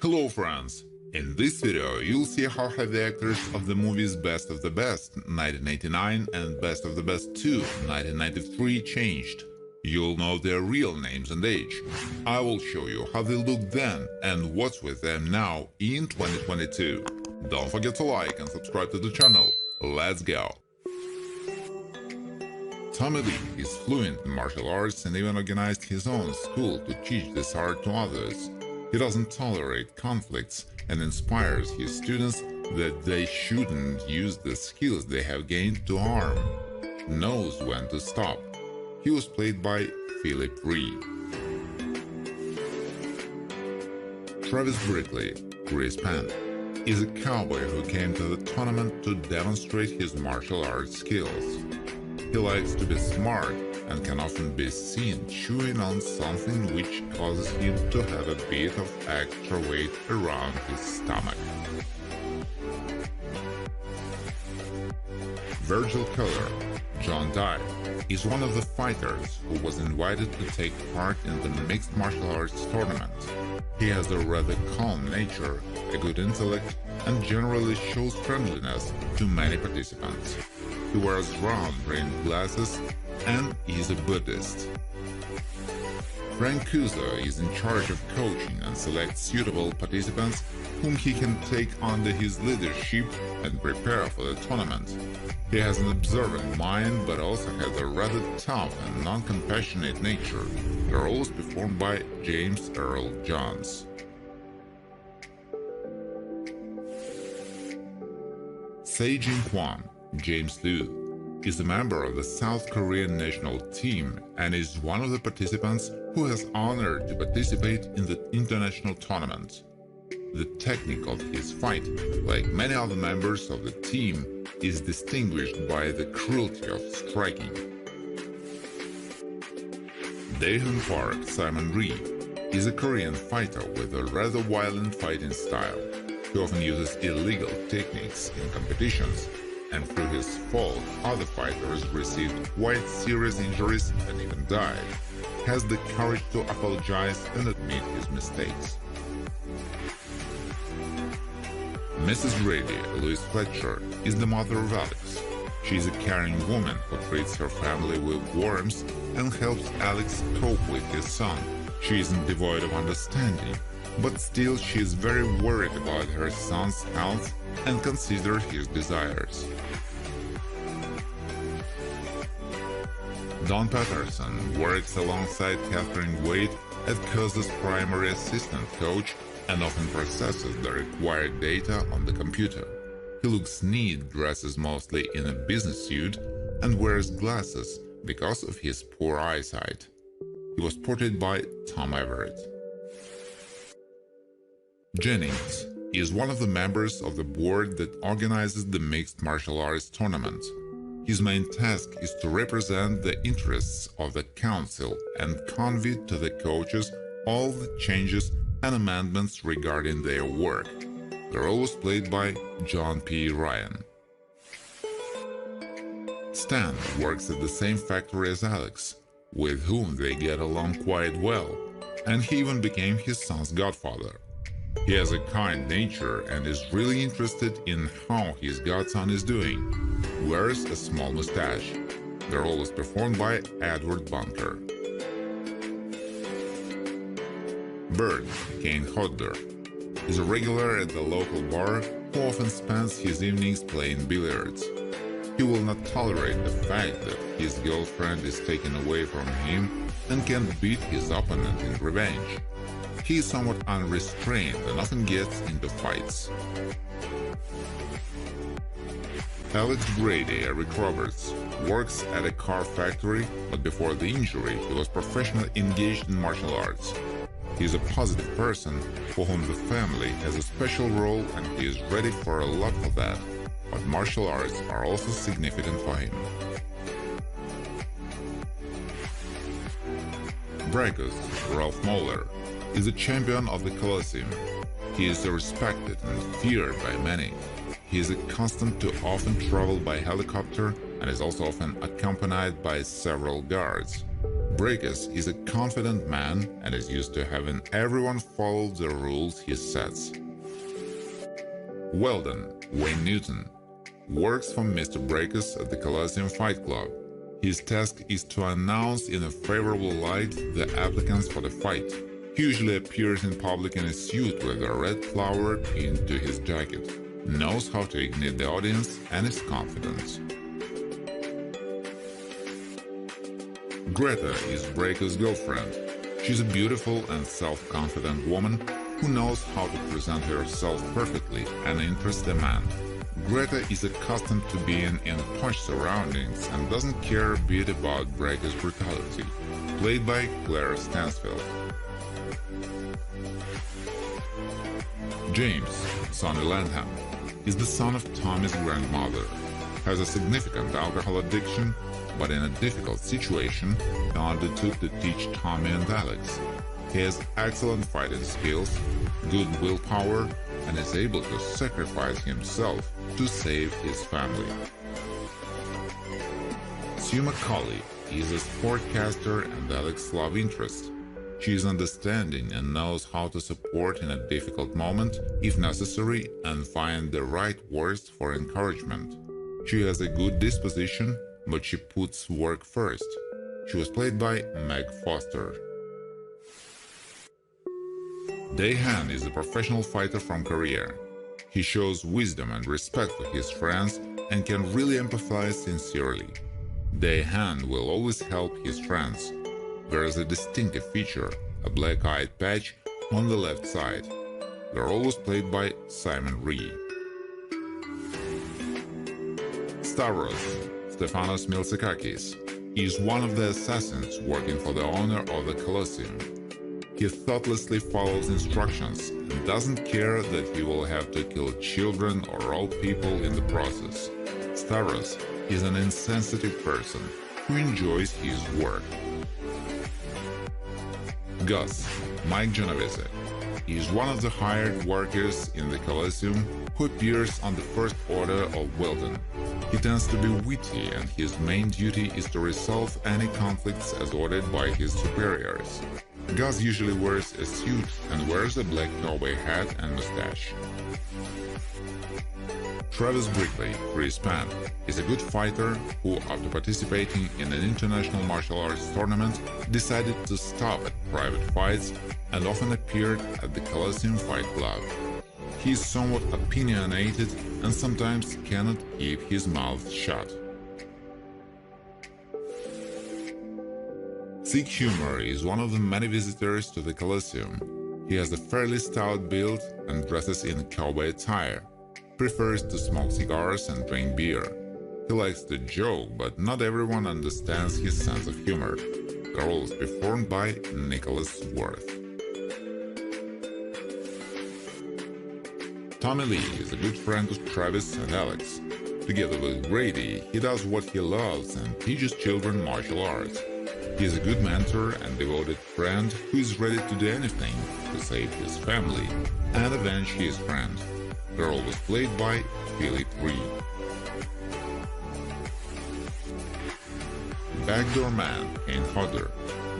Hello friends! In this video you'll see how have the actors of the movies Best of the Best 1989 and Best of the Best 2 1993 changed. You'll know their real names and age. I will show you how they looked then and what's with them now in 2022. Don't forget to like and subscribe to the channel. Let's go! Tommy Lee is fluent in martial arts and even organized his own school to teach this art to others. He doesn't tolerate conflicts and inspires his students that they shouldn't use the skills they have gained to harm. Knows when to stop. He was played by Philip Reed. Travis Brickley, Chris Penn, is a cowboy who came to the tournament to demonstrate his martial arts skills. He likes to be smart and can often be seen chewing on something which causes him to have a bit of extra weight around his stomach. Virgil Keller, John Dye, is one of the fighters who was invited to take part in the mixed martial arts tournament. He has a rather calm nature, a good intellect, and generally shows friendliness to many participants. He wears round-brimmed glasses and is a Buddhist. Frank Cuso is in charge of coaching and selects suitable participants whom he can take under his leadership and prepare for the tournament. He has an observant mind but also has a rather tough and non-compassionate nature. The role is performed by James Earl Jones. Se-Jin Kwon, James Liu, is a member of the South Korean national team and is one of the participants who has honored to participate in the international tournament. The technique of his fight, like many other members of the team, is distinguished by the cruelty of striking. Dae-Hoon Park Simon Ri is a Korean fighter with a rather violent fighting style. He often uses illegal techniques in competitions, and through his fault other fighters received quite serious injuries and even died. He has the courage to apologize and admit his mistakes. Mrs. Grady, Louise Fletcher, is the mother of Alex. She is a caring woman who treats her family with warmth and helps Alex cope with his son. She isn't devoid of understanding, but still she is very worried about her son's health and considers his desires. Don Patterson works alongside Catherine Wade as Cuso's primary assistant coach and often processes the required data on the computer. He looks neat, dresses mostly in a business suit, and wears glasses because of his poor eyesight. He was portrayed by Tom Everett. Jennings is one of the members of the board that organizes the mixed martial arts tournament. His main task is to represent the interests of the council and convey to the coaches all the changes and amendments regarding their work. The role was played by John P. Ryan. Stan works at the same factory as Alex, with whom they get along quite well, and he even became his son's godfather. He has a kind nature and is really interested in how his godson is doing. Wears a small mustache. The role was performed by Edward Bunker. Bird, Kane Hodder, is a regular at the local bar who often spends his evenings playing billiards. He will not tolerate the fact that his girlfriend is taken away from him and can beat his opponent in revenge. He is somewhat unrestrained and often gets into fights. Alex Grady, Eric Roberts, works at a car factory, but before the injury he was professionally engaged in martial arts. He is a positive person for whom the family has a special role and he is ready for a lot of that, but martial arts are also significant for him. Brackus, Ralph Moeller, is a champion of the Colosseum. He is respected and feared by many. He is accustomed to often travel by helicopter and is also often accompanied by several guards. Breakus is a confident man and is used to having everyone follow the rules he sets. Weldon, Wayne Newton, works for Mr. Breakus at the Colosseum Fight Club. His task is to announce in a favorable light the applicants for the fight. He usually appears in public in a suit with a red flower pinned to his jacket, knows how to ignite the audience, and is confident. Greta is Breakus' girlfriend. She's a beautiful and self-confident woman who knows how to present herself perfectly and interest a man. Greta is accustomed to being in posh surroundings and doesn't care a bit about Breakus' brutality, played by Claire Stansfield. James, Sonny Landham, is the son of Tommy's grandmother, has a significant alcohol addiction, but in a difficult situation, he undertook to teach Tommy and Alex. He has excellent fighting skills, good willpower, and is able to sacrifice himself to save his family. Sue McCauley is a sportcaster and Alex's love interest. She is understanding and knows how to support in a difficult moment, if necessary, and find the right words for encouragement. She has a good disposition, but she puts work first. She was played by Meg Foster. Dae-Han is a professional fighter from Korea. He shows wisdom and respect for his friends and can really empathize sincerely. Dae-Han will always help his friends. There is a distinctive feature, a black-eyed patch on the left side. They're always played by Simon Rhee. Stavros, Stefanos Miltsakakis, is one of the assassins working for the owner of the Colosseum. He thoughtlessly follows instructions and doesn't care that he will have to kill children or old people in the process. Stavros is an insensitive person who enjoys his work. Gus, Mike Genovese, is one of the hired workers in the Colosseum who appears on the first order of Weldon. He tends to be witty and his main duty is to resolve any conflicts as ordered by his superiors. Gus usually wears a suit and wears a black cowboy hat and mustache. Travis Brickley, Chris Penn, is a good fighter who, after participating in an international martial arts tournament, decided to stop at private fights and often appeared at the Colosseum Fight Club. He is somewhat opinionated and sometimes cannot keep his mouth shut. Sick Humor is one of the many visitors to the Colosseum. He has a fairly stout build and dresses in cowboy attire. Prefers to smoke cigars and drink beer. He likes to joke, but not everyone understands his sense of humor. The role is performed by Nicholas Worth. Tommy Lee is a good friend of Travis and Alex. Together with Grady, he does what he loves and teaches children martial arts. He is a good mentor and devoted friend who is ready to do anything to save his family and avenge his friend. The role was played by Philip Rhee. Backdoor Man, Kane Hodder,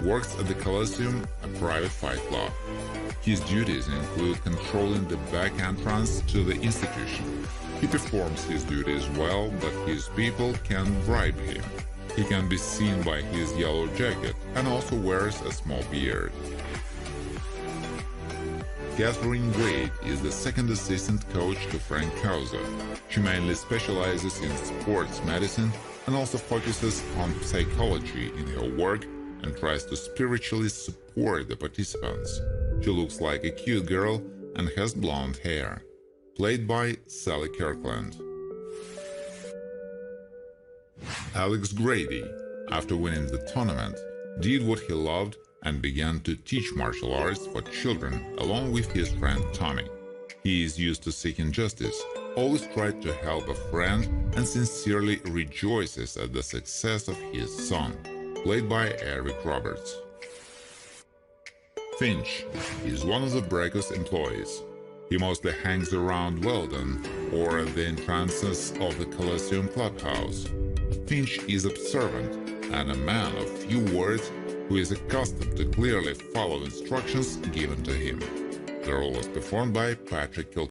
works at the Colosseum, a private fight club. His duties include controlling the back entrance to the institution. He performs his duties well, but his people can bribe him. He can be seen by his yellow jacket and also wears a small beard. Catherine Wade is the second assistant coach to Frank Causa. She mainly specializes in sports medicine and also focuses on psychology in her work and tries to spiritually support the participants. She looks like a cute girl and has blonde hair. Played by Sally Kirkland. Alex Grady, after winning the tournament, did what he loved and began to teach martial arts for children along with his friend Tommy. He is used to seeking justice, always tried to help a friend, and sincerely rejoices at the success of his son, played by Eric Roberts. Finch is one of the Breakus employees. He mostly hangs around Weldon or the entrances of the Colosseum Clubhouse. Finch is observant and a man of few words who is accustomed to clearly follow instructions given to him. The role was performed by Patrick Kilpatrick.